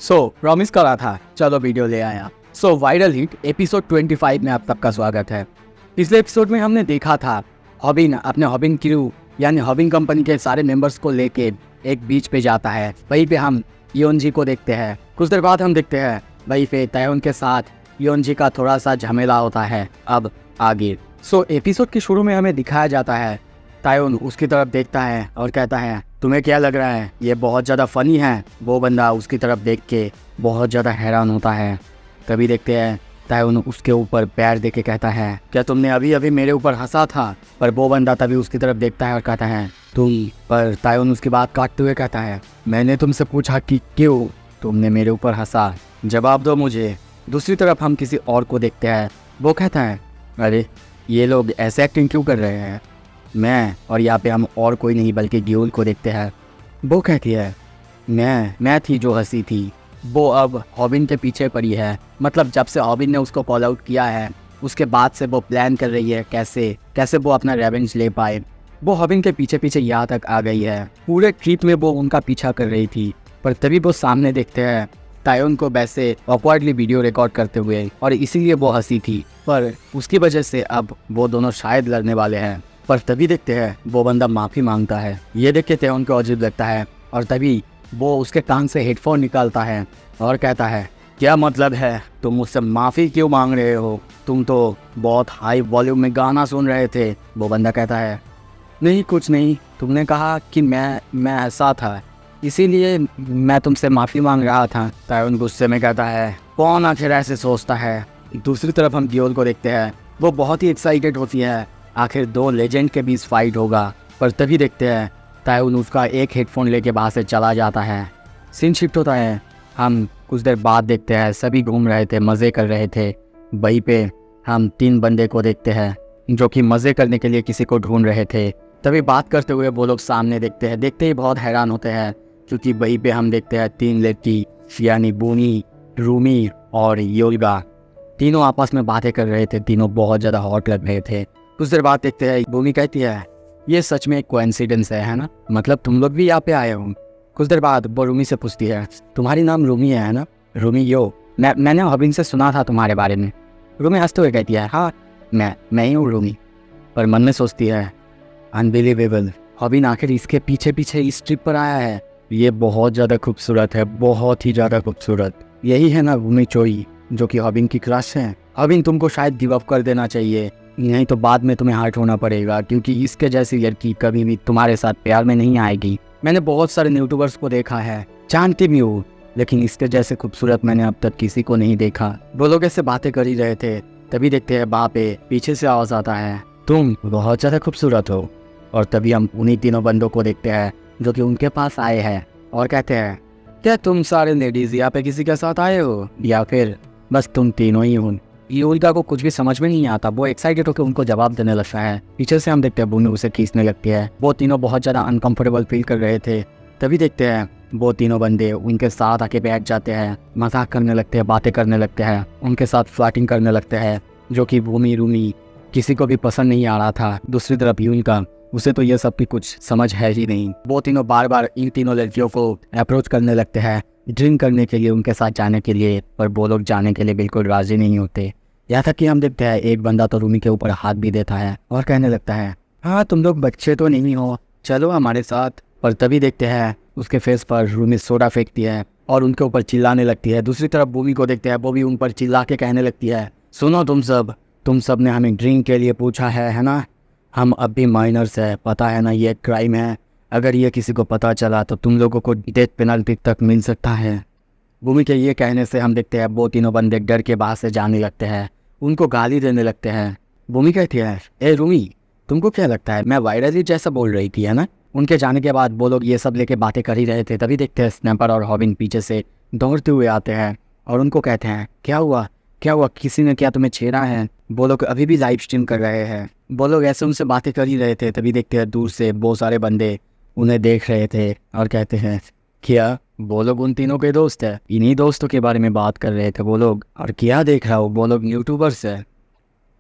Promise करा था, चलो वीडियो ले आया। वायरल हिट एपिसोड 25 में आप सबका स्वागत है। पिछले एपिसोड में हमने देखा था हॉबिन अपने हॉबिन क्रू यानी हॉबिन कंपनी के सारे मेंबर्स को लेके एक बीच पे जाता है। वहीं पे हम योनजी को देखते हैं। कुछ देर बाद हम देखते हैं वहीं पे तायोन के साथ योनजी का थोड़ा सा झमेला होता है। अब आगे एपिसोड के शुरू में हमें दिखाया जाता है तायोन उसकी तरफ देखता है और कहता है तुम्हें क्या लग रहा है ये बहुत ज़्यादा फनी है। वो बंदा उसकी तरफ देख के बहुत ज़्यादा हैरान होता है। तभी देखते हैं तायोन उसके ऊपर पैर दे के कहता है क्या तुमने अभी अभी मेरे ऊपर हंसा था। पर वो बंदा तभी उसकी तरफ देखता है और कहता है तुम। पर तायोन उसकी बात काटते हुए कहता है मैंने तुमसे पूछा कि क्यों तुमने मेरे ऊपर हंसा, जवाब दो मुझे। दूसरी तरफ हम किसी और को देखते हैं। वो कहता है अरे ये लोग ऐसे एक्टिंग क्यों कर रहे हैं। मैं और यहाँ पे हम और कोई नहीं बल्कि ड्यूल को देखते हैं। वो कहती है मैं थी जो हंसी थी। वो अब हॉबिन के पीछे पड़ी है। मतलब जब से हॉबिन ने उसको कॉल आउट किया है उसके बाद से वो प्लान कर रही है कैसे वो अपना रेवेंज ले पाए। वो हॉबिन के पीछे पीछे यहाँ तक आ गई है। पूरे ट्रीट में वो उनका पीछा कर रही थी। पर तभी वो सामने देखते हैं तायोन को वैसे ऑकवर्डली वीडियो रिकॉर्ड करते हुए और इसीलिए वो हंसी थी। पर उसकी वजह से अब वो दोनों शायद लड़ने वाले हैं। पर तभी देखते हैं वो बंदा माफ़ी मांगता है। ये देख के तायोन को अजीब लगता है और तभी वो उसके कान से हेडफोन निकालता है और कहता है क्या मतलब है तुम मुझसे माफ़ी क्यों मांग रहे हो, तुम तो बहुत हाई वॉल्यूम में गाना सुन रहे थे। वो बंदा कहता है नहीं कुछ नहीं, तुमने कहा कि मैं ऐसा था इसीलिए मैं तुमसे माफ़ी मांग रहा था। तायोन गुस्से में कहता है कौन आखिर ऐसे सोचता है। दूसरी तरफ हम ड्यूल को देखते हैं। वो बहुत ही एक्साइटेड होती है, आखिर दो लेजेंड के बीच फाइट होगा। पर तभी देखते हैं तायोन उसका एक हेडफोन लेके बाहर से चला जाता है। सीन शिफ्ट होता है। हम कुछ देर बाद देखते हैं सभी घूम रहे थे, मज़े कर रहे थे। वहीं पे हम 3 बंदे को देखते हैं जो कि मज़े करने के लिए किसी को ढूंढ रहे थे। तभी बात करते हुए वो लोग सामने देखते हैं। देखते ही बहुत हैरान होते हैं क्योंकि वहीं पे हम देखते हैं 3 लड़की यानी बूनी, रूमी और योल्गा तीनों आपस में बातें कर रहे थे। तीनों बहुत ज़्यादा हॉट लग रहे थे। कुछ देर बाद देखते हैं बूनी कहती है ये सच में एक कोइंसिडेंस है ना, मतलब तुम लोग भी यहाँ पे आए हो। कुछ देर बाद वो रूमी से पूछती है तुम्हारी नाम रूमी है ना। रूमी मैंने हॉबिन से सुना था तुम्हारे बारे में। रूमी हंसते हुए कहती है हाँ मैं ही हूँ रूमी। पर मन में सोचती है अनबिलीवेबल, हॉबिन आखिर इसके पीछे पीछे इस ट्रिप पर आया है। ये बहुत ज़्यादा खूबसूरत है, बहुत ही ज़्यादा खूबसूरत। यही है ना रूमी चोई जो कि हॉबिन की क्रश है। हॉबिन तुमको शायद गिव अप कर देना चाहिए, नहीं तो बाद में तुम्हें हर्ट होना पड़ेगा क्योंकि इसके जैसी लड़की कभी भी तुम्हारे साथ प्यार में नहीं आएगी। मैंने बहुत सारे यूट्यूबर्स को देखा है, जानती भी हूँ, लेकिन इसके जैसे खूबसूरत मैंने अब तक किसी को नहीं देखा। वो लोग ऐसे बातें कर ही रहे थे। तभी देखते हैं वहाँ पे पीछे से आवाज़ आता है तुम बहुत ज़्यादा खूबसूरत हो। और तभी हम उन्हीं तीनों बंदों को देखते हैं जो कि उनके पास आए हैं और कहते हैं क्या तुम सारे लेडीज़ यहाँ पे किसी के साथ आए हो या फिर बस तुम तीनों ही हो। योल्गा को कुछ भी समझ में नहीं आता। वो एक्साइटेड होकर उनको जवाब देने लगता है। पीछे से हम देखते हैं बूनी उसे खींचने लगती है। वो तीनों बहुत ज़्यादा अनकंफर्टेबल फील कर रहे थे। तभी देखते हैं वो तीनों बंदे उनके साथ आके बैठ जाते हैं, मजाक करने लगते हैं, बातें करने लगते हैं, उनके साथ फ्लर्टिंग करने लगते हैं जो कि भूमि रूमी किसी को भी पसंद नहीं आ रहा था। दूसरी तरफ योल्गा उसे तो ये सब भी कुछ समझ है ही नहीं। वो तीनों बार बार इन तीनों लड़कियों को अप्रोच करने लगते हैं ड्रिंक करने के लिए, उनके साथ जाने के लिए। पर वो लोग जाने के लिए बिल्कुल राजी नहीं होते। यहाँ तक कि हम देखते हैं एक बंदा तो रूमी के ऊपर हाथ भी देता है और कहने लगता है हाँ तुम लोग बच्चे तो नहीं हो, चलो हमारे साथ। पर तभी देखते हैं उसके फेस पर रूमी सोडा फेंकती है और उनके ऊपर चिल्लाने लगती है। दूसरी तरफ भूमि को देखते हैं, वो भी उन पर चिल्ला के कहने लगती है सुनो तुम सब ने हमें ड्रिंक के लिए पूछा है ना, हम अब भी माइनर्स है, पता है ना ये क्राइम है। अगर ये किसी को पता चला तो तुम लोगों को डेथ पेनल्टी तक मिल सकता है। भूमि के ये कहने से हम देखते हैं वो तीनों बंदे डर के बाहर से जाने लगते हैं, उनको गाली देने लगते हैं। भूमि कहती है ए रूमी तुमको क्या लगता है मैं वायरली जैसा बोल रही थी है ना। उनके जाने के बाद वो लोग ये सब लेके बातें कर ही रहे थे। तभी देखते हैं स्नैपर और हॉबिन पीछे से दौड़ते हुए आते हैं और उनको कहते हैं क्या हुआ किसी ने क्या तुम्हें छेड़ा है। वो लोग अभी भी लाइव स्ट्रीम कर रहे हैं। वो लोग ऐसे उनसे बातें कर ही रहे थे। तभी देखते हैं दूर से बहुत सारे बंदे उन्हें देख रहे थे और कहते हैं क्या वो लोग उन तीनों के दोस्त है। इन्हीं दोस्तों के बारे में बात कर रहे थे वो लोग। और क्या देख रहा हो वो लोग यूट्यूबर्स है।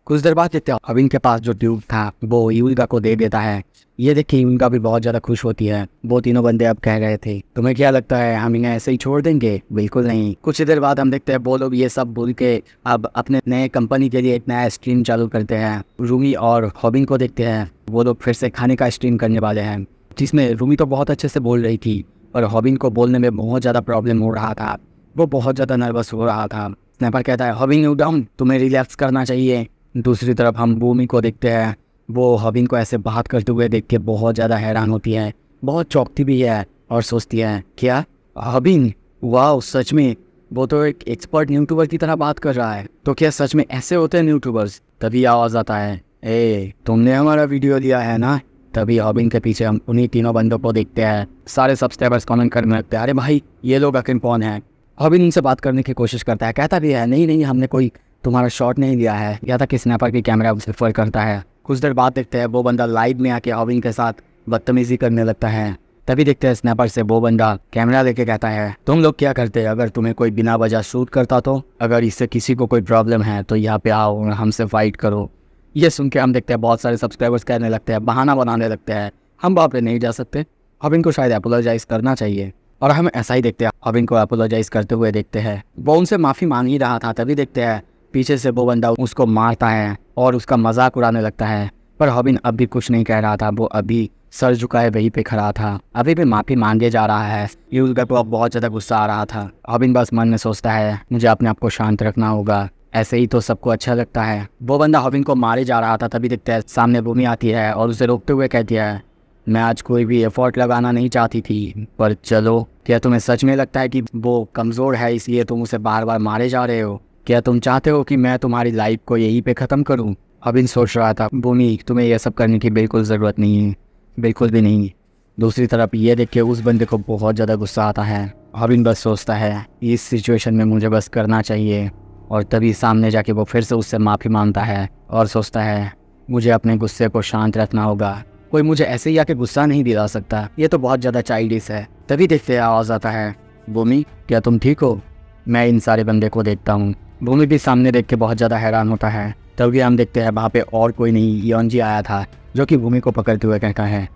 कुछ देर बाद देखते हैं हॉबिन के पास जो ट्यूब था वो यूल्गा को दे देता है। ये देख के यूल्गा भी बहुत ज़्यादा खुश होती है। वो तीनों बंदे अब कह रहे थे तुम्हें क्या लगता है हम इन्हें ऐसे ही छोड़ देंगे? बिल्कुल नहीं। कुछ देर बाद हम देखते हैं वो लोग ये सब भूल के अब अपने नए कंपनी के लिए एक नया स्ट्रीम चालू करते हैं। रूमी और हॉबिन को देखते हैं वो लोग फिर से खाने का स्ट्रीम करने वाले हैं, जिसमें रूमी तो बहुत अच्छे से बोल रही थी और हॉबिन को बोलने में बहुत ज़्यादा प्रॉब्लम हो रहा था। वो बहुत ज़्यादा नर्वस हो रहा था। स्नैपर कहता है हॉबिन यू डाउन, तुम्हें रिलैक्स करना चाहिए। दूसरी तरफ हम भूमि को देखते हैं। वो हॉबिन को ऐसे बात करते हुए देख के बहुत ज़्यादा हैरान होती है, बहुत चौंकती भी है और सोचती है क्या हॉबिन, वाह सच में वो तो एक एक्सपर्ट यूट्यूबर की तरह बात कर रहा है। तो क्या सच में ऐसे होते हैं यूट्यूबर्स? तभी आवाज़ आता है ए तुमने हमारा वीडियो लिया है ना। तभी हॉबिन के पीछे हम उन्हीं तीनों बंदों को देखते हैं। सारे सब्सक्राइबर्स कमेंट करने लगते हैं अरे भाई ये लोग आखिर कौन है। हॉबिन इनसे बात करने की कोशिश करता है, कहता भी है नहीं हमने कोई तुम्हारा शॉट नहीं लिया है। या तक कि स्नैपर की कैमरा उसे रेफर करता है। कुछ देर बाद देखते हैं वो बंदा लाइव में आके हॉबिन के साथ बदतमीजी करने लगता है। तभी देखते हैं स्नैपर से वो बंदा कैमरा लेके कहता है तुम लोग क्या करते हैं अगर तुम्हें कोई बिना वजह शूट करता तो? अगर इससे किसी को कोई प्रॉब्लम है तो यहाँ पे आओ और हमसे फाइट करो। ये सुन के हम देखते हैं बहुत सारे सब्सक्राइबर्स कहने लगते हैं, बहाना बनाने लगते हैं हम वहाँ पे नहीं जा सकते। हॉबिन को शायद अपोलोजाइज करना चाहिए और हम ऐसा ही देखते हैं हॉबिन को अपोलोजाइज करते हुए देखते हैं। वो उनसे माफ़ी मांग ही रहा था। तभी देखते हैं पीछे से वो बंदा उसको मारता है और उसका मजाक उड़ाने लगता है। पर हॉबिन अब भी कुछ नहीं कह रहा था। वो अभी सर झुकाए वहीं पे खड़ा था, अभी भी माफ़ी मांगे जा रहा है। यूल्गा को अब बहुत ज़्यादा गुस्सा आ रहा था। हॉबिन बस मन में सोचता है मुझे अपने आप को शांत रखना होगा, ऐसे ही तो सबको अच्छा लगता है। वो बंदा हॉबिन को मारे जा रहा था। तभी देखते हैं सामने भूमि आती है और उसे रोकते हुए कहती है मैं आज कोई भी एफर्ट लगाना नहीं चाहती थी, पर चलो क्या तुम्हें सच में लगता है कि वो कमज़ोर है इसलिए तुम उसे बार बार मारे जा रहे हो? क्या तुम चाहते हो कि मैं तुम्हारी लाइफ को यहीं पे ख़त्म करूं? हॉबिन सोच रहा था भूमि तुम्हें यह सब करने की बिल्कुल ज़रूरत नहीं है, बिल्कुल भी नहीं। दूसरी तरफ ये देख के उस बंदे को बहुत ज़्यादा गुस्सा आता है। हॉबिन बस सोचता है इस सिचुएशन में मुझे बस करना चाहिए। और तभी सामने जाके वो फिर से उससे माफ़ी मांगता है और सोचता है मुझे अपने गुस्से को शांत रखना होगा, कोई मुझे ऐसे ही आके गुस्सा नहीं दिला सकता, ये तो बहुत ज़्यादा चाइल्डिश है। तभी देखते आवाज़ आता है भूमि क्या तुम ठीक हो? मैं इन सारे बंदे को देखता हूँ। भूमि भी सामने देख के बहुत ज़्यादा हैरान होता है। तभी हम देखते हैं वहाँ पे और कोई नहीं योंजी आया था जो कि भूमि को पकड़ते हुए कहता है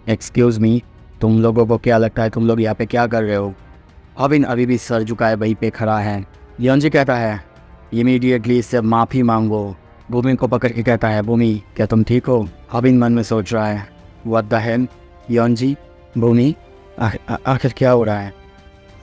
एक्सक्यूज़ मी, तुम लोगों को क्या लगता है तुम लोग यहाँ पे क्या कर रहे हो? हॉबिन अभी भी सर झुकाए वहीं पे खड़ा है। योंजी कहता है इमीडिएटली इससे माफ़ी मांगो। भूमि को पकड़ के कहता है भूमि क्या तुम ठीक हो? हॉबिन मन में सोच रहा है व्हाट द हेल योंजी, भूमि आखिर क्या हो रहा है?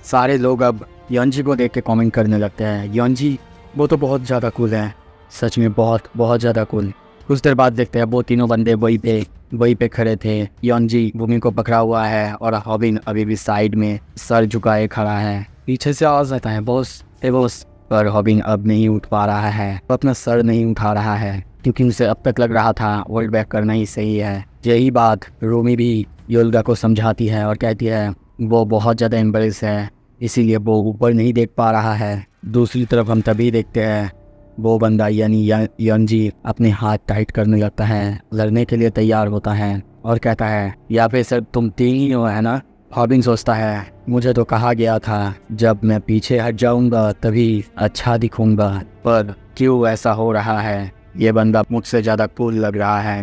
सारे लोग अब योंजी को देख के कमेंट करने लगते हैं योंजी वो तो बहुत ज़्यादा कूल है, सच में बहुत बहुत ज़्यादा कूल। कुछ देर बाद देखते हैं वो तीनों बंदे वहीं पे खड़े थे। योंजी भूमि को पकड़ा हुआ है और हॉबिन अभी भी साइड में सर झुकाए खड़ा है। पीछे से आवाज़ आता है बॉस ए बॉस, पर हॉबिन अब नहीं उठ पा रहा है, वो अपना सर नहीं उठा रहा है क्योंकि उसे अब तक लग रहा था होल्ड बैक करना ही सही है। यही बात रूमी भी योल्गा को समझाती है और कहती है वो बहुत ज़्यादा एम्बरेस है इसीलिए वो ऊपर नहीं देख पा रहा है। दूसरी तरफ हम तभी देखते हैं वो बंदा यानी योंजी अपने हाथ टाइट करने लगता है, लड़ने के लिए तैयार होता है और कहता है या फिर सर तुम तीन ही हो है ना? हॉबिन सोचता है मुझे तो कहा गया था जब मैं पीछे हट जाऊंगा तभी अच्छा दिखूंगा, पर क्यों ऐसा हो रहा है? ये बंदा मुझसे ज़्यादा कूल लग रहा है।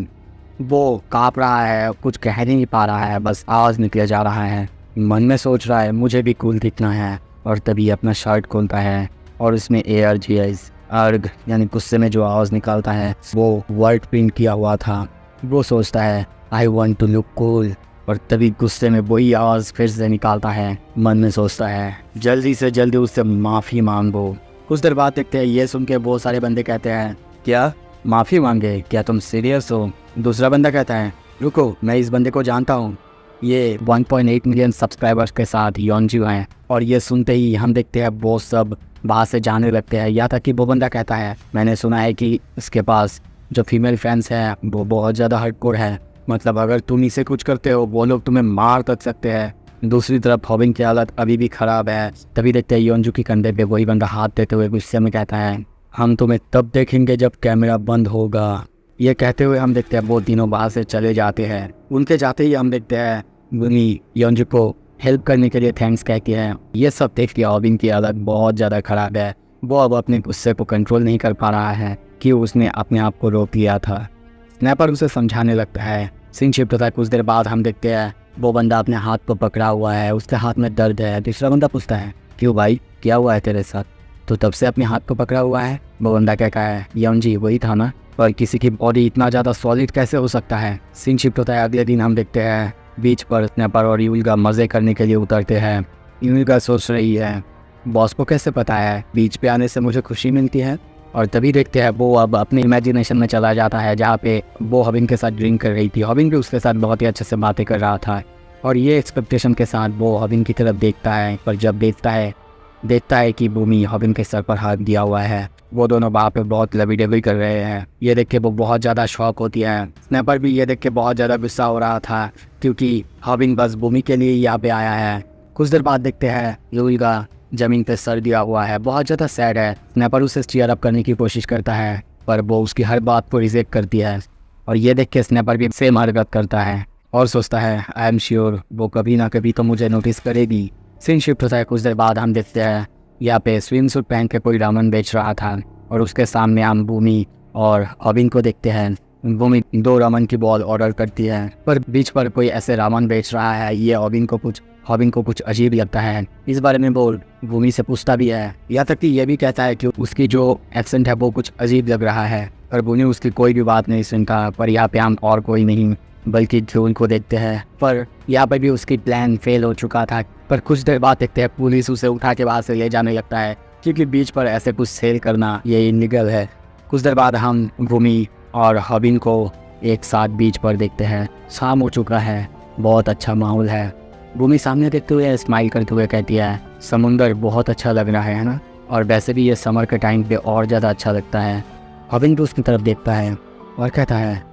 वो काँप रहा है, कुछ कह नहीं पा रहा है, बस आवाज़ निकले जा रहा है। मन में सोच रहा है मुझे भी कूल दिखना है। और तभी अपना शर्ट खोलता है और उसमें ARGS अर्ग यानी गुस्से में जो आवाज़ निकालता है वो वर्ड प्रिंट किया हुआ था। वो सोचता है I want to look cool, और तभी गुस्से में वही आवाज़ फिर से निकालता है। मन में सोचता है जल्दी से जल्दी उससे माफ़ी मांगो। कुछ देर बाद देखते हैं ये सुन के बहुत सारे बंदे कहते हैं क्या माफ़ी मांगे? क्या तुम सीरियस हो? दूसरा बंदा कहता है रुको मैं इस बंदे को जानता हूँ, ये 1.8 मिलियन सब्सक्राइबर्स के साथ योंजी हैं। और ये सुनते ही हम देखते हैं वो सब बाहर से जाने लगते हैं। या तक कि वो बंदा कहता है मैंने सुना है कि इसके पास जो फीमेल फैंस हैं वो बहुत ज़्यादा हार्डकोर है, मतलब अगर तुम इसे कुछ करते हो वो लोग तुम्हें मार तक सकते हैं। दूसरी तरफ हॉबिन की हालत अभी भी ख़राब है। तभी देखते हैं योंजू के कंधे पे वही बंदा हाथ देते हुए गुस्से में कहता है हम तुम्हें तब देखेंगे जब कैमरा बंद होगा। ये कहते हुए हम देखते हैं वो तीनों बाहर से चले जाते हैं। उनके जाते ही हम देखते हैं बुनी योंजू को हेल्प करने के लिए थैंक्स कहती है। ये सब देख के हॉबिन की हालत बहुत ज़्यादा ख़राब है। वो अब अपने गुस्से को कंट्रोल नहीं कर पा रहा है कि उसने अपने आप को रोक लिया था। स्नैपर उसे समझाने लगता है। सीन शिफ्ट होता है। कुछ देर बाद हम देखते हैं वो बंदा अपने हाथ को पकड़ा हुआ है, उसके हाथ में दर्द है। दूसरा बंदा पूछता है क्यों भाई, क्या हुआ है तेरे साथ, तो तब से अपने हाथ को पकड़ा हुआ है। वो बंदा कहता है यौन जी वही था ना, पर किसी की बॉडी इतना ज़्यादा सॉलिड कैसे हो सकता है। सीन शिफ्ट होता है। अगले दिन हम देखते हैं बीच पर स्नैपर और यूल्गा मज़े करने के लिए उतरते हैं। यूल्गा सोच रही है बॉस को कैसे पता है बीच पे आने से मुझे खुशी मिलती है। और तभी देखते हैं वो अब अपने इमेजिनेशन में चला जाता है जहाँ पे वो हॉबिन के साथ ड्रिंक कर रही थी। हॉबिन भी उसके साथ बहुत ही अच्छे से बातें कर रहा था और ये एक्सपेक्टेशन के साथ वो हॉबिन की तरफ देखता है। पर जब देखता है कि भूमि हॉबिन के सर पर हाथ दिया हुआ है। वो दोनों वहाँ पे बहुत लवी डबी कर रहे हैं। ये देख के वो बहुत ज़्यादा शॉक होती है। स्नैपर भी ये देख के बहुत ज़्यादा गुस्सा हो रहा था क्योंकि हॉबिन बस भूमि के लिए यहाँ पे आया है। कुछ देर बाद देखते हैं यूल्गा ज़मीन पे सर दिया हुआ है, बहुत ज़्यादा सैड है। स्नैपर उसे चीयर अप करने की कोशिश करता है पर वो उसकी हर बात को रिजेक्ट करती है। और ये देख के स्नैपर भी सेम हरकत करता है और सोचता है आई एम श्योर वो कभी ना कभी तो मुझे नोटिस करेगी। सीन शिफ्ट होता है। कुछ देर बाद हम देखते हैं यहाँ पे स्विम सूट पहन के कोई रामन बेच रहा था और उसके सामने हम भूमि और हॉबिन को देखते हैं। भूमि 2 रामन की बॉल ऑर्डर करती है पर बीच पर कोई ऐसे रामन बेच रहा है। ये हॉबिन को कुछ अजीब लगता है। इस बारे में वो भूमि से पूछता भी है, यहाँ तक कि ये भी कहता है कि उसकी जो एक्सेंट है वो कुछ अजीब लग रहा है। पर भूमि उसकी कोई भी बात नहीं सुनता। पर यहाँ पे हम और कोई नहीं बल्कि ध्रुव को देखते हैं। पर यहाँ पर भी उसकी प्लान फेल हो चुका था। पर कुछ देर बाद देखते हैं पुलिस उसे उठा के वहाँ से ले जाने लगता है क्योंकि बीच पर ऐसे कुछ सेल करना ये इलीगल है। कुछ देर बाद हम भूमि और हॉबिन को एक साथ बीच पर देखते हैं। शाम हो चुका है, बहुत अच्छा माहौल है। भूमि सामने देखते हुए स्माइल करते हुए कहती है समुंदर बहुत अच्छा लग रहा है ना, और वैसे भी ये समर के टाइम पे और ज़्यादा अच्छा लगता है। हॉबिन भी उसकी तरफ देखता है और कहता है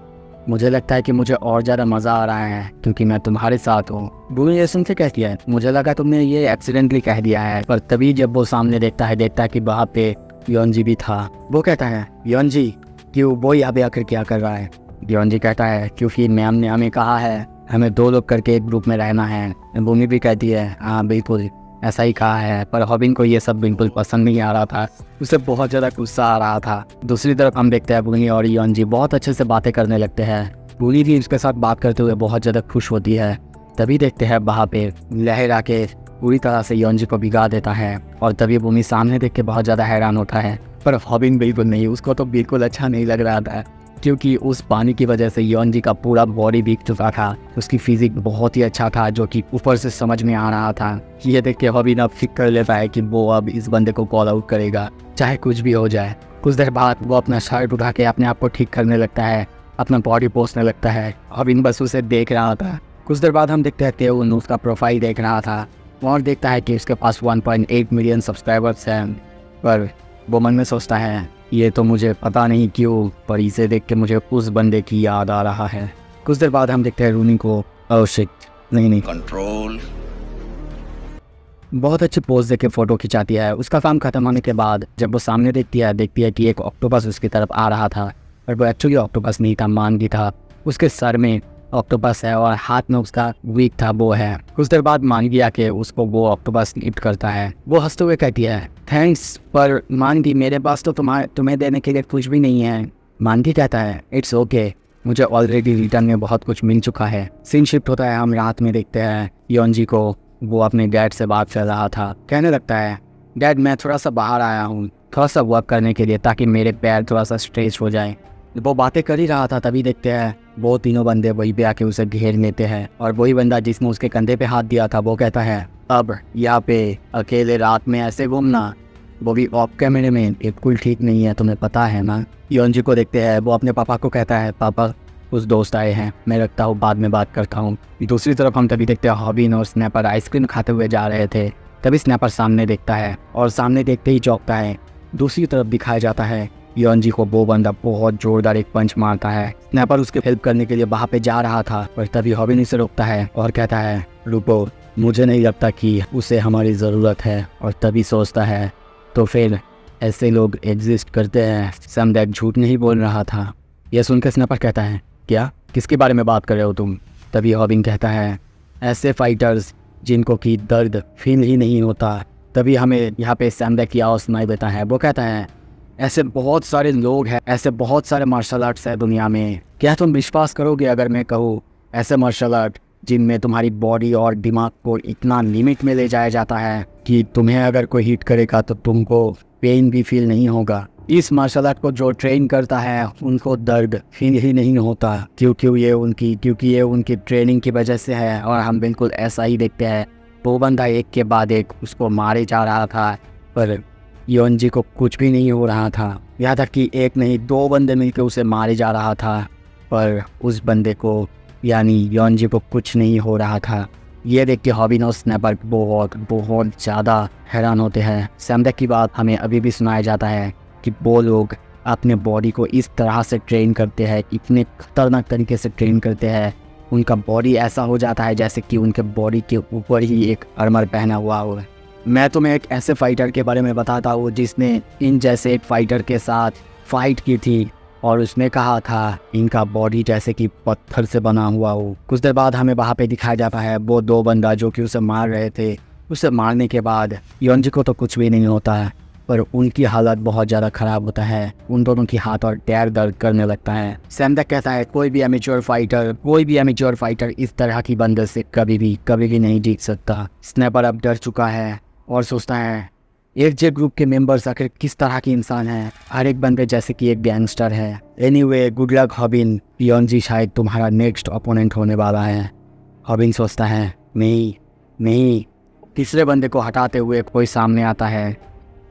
मुझे लगता है कि मुझे और ज़्यादा मज़ा आ रहा है क्योंकि मैं तुम्हारे साथ हूँ। भूमि ये सुन से कहती है मुझे लगा तुमने ये एक्सीडेंटली कह दिया है। पर तभी जब वो सामने देखता है कि वहाँ पे योनजी भी था। वो कहता है योनजी क्यों, वो यहाँ पे आकर क्या कर रहा है। योनजी कहता है क्योंकि मैम ने हमें कहा है हमें 2 लोग करके एक ग्रुप में रहना है। भूमि भी कहती है हाँ बिल्कुल ऐसा ही कहा है। पर हॉबिन को ये सब बिल्कुल पसंद नहीं आ रहा था, उसे बहुत ज़्यादा गुस्सा आ रहा था। दूसरी तरफ हम देखते हैं भूमि और योनजी बहुत अच्छे से बातें करने लगते हैं। भूमि भी उसके साथ बात करते हुए बहुत ज़्यादा खुश होती है। तभी देखते हैं वहाँ पे लहर आके पूरी तरह से योनजी को भिगा देता है और तभी भूमि सामने देख के बहुत ज़्यादा हैरान होता है। पर हॉबिन बिल्कुल नहीं, उसको तो बिल्कुल अच्छा नहीं लग रहा था क्योंकि उस पानी की वजह से योनजी का पूरा बॉडी भीग चुका था। उसकी फिजिक बहुत ही अच्छा था जो कि ऊपर से समझ में आ रहा था। ये देख के हॉबिन अब फिक्र कर लेता है कि वो अब इस बंदे को कॉल आउट करेगा चाहे कुछ भी हो जाए। कुछ देर बाद वो अपना शर्ट उठा के अपने आप को ठीक करने लगता है, अपना बॉडी पोसने लगता है। हॉबिन बस उसे देख रहा था। कुछ देर बाद हम देखते हैं कि वो उसका प्रोफाइल देख रहा था और देखता है कि उसके पास 1.8 मिलियन सब्सक्राइबर्स हैं। पर वो मन में सोचता है ये तो मुझे पता नहीं क्यों, पर इसे देख के मुझे उस बंदे की याद आ रहा है। कुछ देर बाद हम देखते हैं रूनी को नहीं कंट्रोल बहुत अच्छे पोज देके फ़ोटो खिंचाती है। उसका काम खत्म होने के बाद जब वो सामने देखती है कि एक ऑक्टोपस उसकी तरफ आ रहा था, पर वो एक्चुअली ऑक्टोपस नहीं था, मानगी था। उसके सर में ऑक्टोपस है और हाथ में उसका वीक था वो है। कुछ देर बाद मानगी आके उसको वो ऑक्टोपस लिफ्ट करता है। वो हंसते हुए कहती है थैंक्स, पर मानगी मेरे पास तो तुम्हें देने के लिए कुछ भी नहीं है। मानगी कहता है इट्स ओके, मुझे ऑलरेडी रिटर्न में बहुत कुछ मिल चुका है। सीन शिफ्ट होता है। हम रात में देखते हैं योनजी को, वो अपने डैड से बात कर रहा था। कहने लगता है डैड मैं थोड़ा सा बाहर आया हूँ थोड़ा सा वर्क करने के लिए ताकि मेरे पैर थोड़ा सा स्ट्रेच हो जाए। वो बातें कर ही रहा था तभी देखते हैं वो तीनों बंदे वहीं पे आके उसे घेर लेते हैं और वही बंदा जिसने उसके कंधे पे हाथ दिया था वो कहता है अब यहाँ पे अकेले रात में ऐसे घूमना वो भी ऑफ कैमरे में बिल्कुल ठीक नहीं है, तुम्हें पता है ना। योनजी को देखते हैं। वो अपने पापा को कहता है पापा कुछ दोस्त आए हैं, मैं रखता हूँ बाद में बात करता हूँ। दूसरी तरफ हम तभी देखते हैं हॉबिन और स्नैपर आइसक्रीम खाते हुए जा रहे थे। तभी स्नैपर सामने देखता है और सामने देखते ही चौंकता है। दूसरी तरफ दिखाया जाता है योनजी को वो बंदा बहुत जोरदार एक पंच मारता है। स्नैपर उसके हेल्प करने के लिए वहाँ पे जा रहा था पर तभी हॉबिन इसे रोकता है और कहता है रुको, मुझे नहीं लगता कि उसे हमारी ज़रूरत है। और तभी सोचता है तो फिर ऐसे लोग एग्जिस्ट करते हैं, समदैक झूठ नहीं बोल रहा था। यह सुनकर स्नैपर कहता है क्या, किसके बारे में बात कर रहे हो तुम। तभी हॉबिन कहता है ऐसे फाइटर्स जिनको कि दर्द फील ही नहीं होता, तभी हमें यहाँ पे सैमडेक की आवाज़ सुनाई देता है। वो कहता है ऐसे बहुत सारे लोग हैं, ऐसे बहुत सारे मार्शल आर्ट्स है दुनिया में, क्या तुम विश्वास करोगे अगर मैं कहूँ ऐसे मार्शल आर्ट जिनमें तुम्हारी बॉडी और दिमाग को इतना लिमिट में ले जाया जाता है कि तुम्हें अगर कोई हिट करेगा तो तुमको पेन भी फील नहीं होगा। इस मार्शल आर्ट को जो ट्रेन करता है उनको दर्द फील ही नहीं होता, क्योंकि ये उनकी ट्रेनिंग की वजह से है। और हम बिल्कुल ऐसा ही देखते हैं, वो बंदा एक के बाद एक उसको मारे जा रहा था, पर योनजी को कुछ भी नहीं हो रहा था। यहाँ तक कि एक नहीं 2 बंदे मिलकर उसे मारे जा रहा था, पर उस बंदे को यानी योनजी को कुछ नहीं हो रहा था। ये देख के हॉबिन और स्नैपर बहुत ज़्यादा हैरान होते हैं। सैमडेक की बात हमें अभी भी सुनाया जाता है कि वो लोग अपने बॉडी को इस तरह से ट्रेन करते हैं, इतने खतरनाक तरीके से ट्रेन करते हैं, उनका बॉडी ऐसा हो जाता है जैसे कि उनके बॉडी के ऊपर ही एक आर्मर पहना हुआ हो। मैं तुम्हें एक ऐसे फाइटर के बारे में बताता हूँ जिसने इन जैसे एक फाइटर के साथ फाइट की थी और उसने कहा था इनका बॉडी जैसे कि पत्थर से बना हुआ हो। कुछ देर बाद हमें वहाँ पे दिखाया जाता है वो 2 बंदा जो कि उसे मार रहे थे। उसे मारने के बाद योनजी को तो कुछ भी नहीं होता है, पर उनकी हालत बहुत ज़्यादा ख़राब होता है। उन दोनों की हाथ और पैर दर्द करने लगता है। सैमडेक कहता है कोई भी एमेच्योर फाइटर इस तरह की बंदर से कभी भी नहीं जीत सकता। स्नैपर अब डर चुका है और सोचता है एक जे ग्रुप के मेंबर्स आखिर किस तरह के इंसान हैं, हर एक बंदे जैसे कि एक गैंगस्टर है। एनीवे गुड लक हॉबिन, योनजी शायद तुम्हारा नेक्स्ट ओपोनेंट होने वाला है। हॉबिन सोचता है नहीं। तीसरे बंदे को हटाते हुए कोई सामने आता है।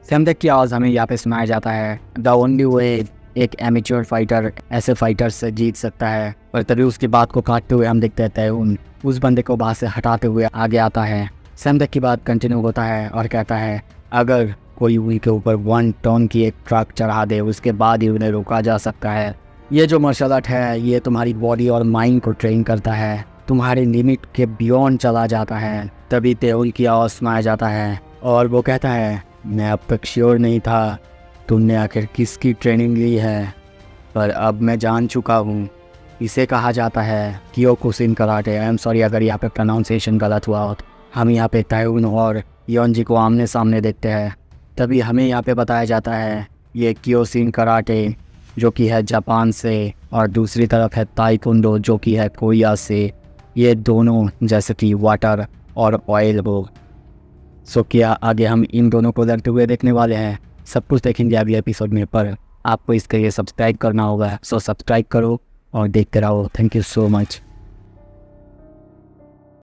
सैमडेक की आवाज़ हमें यहाँ पे सुनाया जाता है द ओनली वे एक एमेच्योर फाइटर ऐसे फाइटर से जीत सकता है। पर तभी उसकी बात को काटते हुए हम देखते हैं उस बंदे को बाहर से हटाते हुए आगे आता है। सैमडेक की बात कंटिन्यू होता है और कहता है अगर कोई उनके ऊपर 1 टन की एक ट्रक चढ़ा दे उसके बाद ही उन्हें रोका जा सकता है। ये जो मार्शल आर्ट है ये तुम्हारी बॉडी और माइंड को ट्रेन करता है, तुम्हारी लिमिट के बियॉन्ड चला जाता है। तभी तेउल की आवाज़ सुनाया जाता है और वो कहता है मैं अब तक श्योर नहीं था तुमने आखिर किसकी ट्रेनिंग ली है, पर अब मैं जान चुका हूँ। इसे कहा जाता है Kyokushin karate. I am sorry अगर यहाँ पे प्रोनाउंसिएशन गलत हुआ हो। हम यहाँ पे तायुन और योनजी को आमने सामने देखते हैं। तभी हमें यहाँ पे बताया जाता है ये कियोशिन कराटे जो कि है जापान से और दूसरी तरफ है ताइक्वांडो जो कि है कोरिया से। ये दोनों जैसे कि वाटर और ऑयल हो। सो क्या आगे हम इन दोनों को लड़ते हुए देखने वाले हैं? सब कुछ देखेंगे अगले एपिसोड में, पर आपको इसके लिए सब्सक्राइब करना होगा। सो सब्सक्राइब करो और देखते रहो। Thank you so much.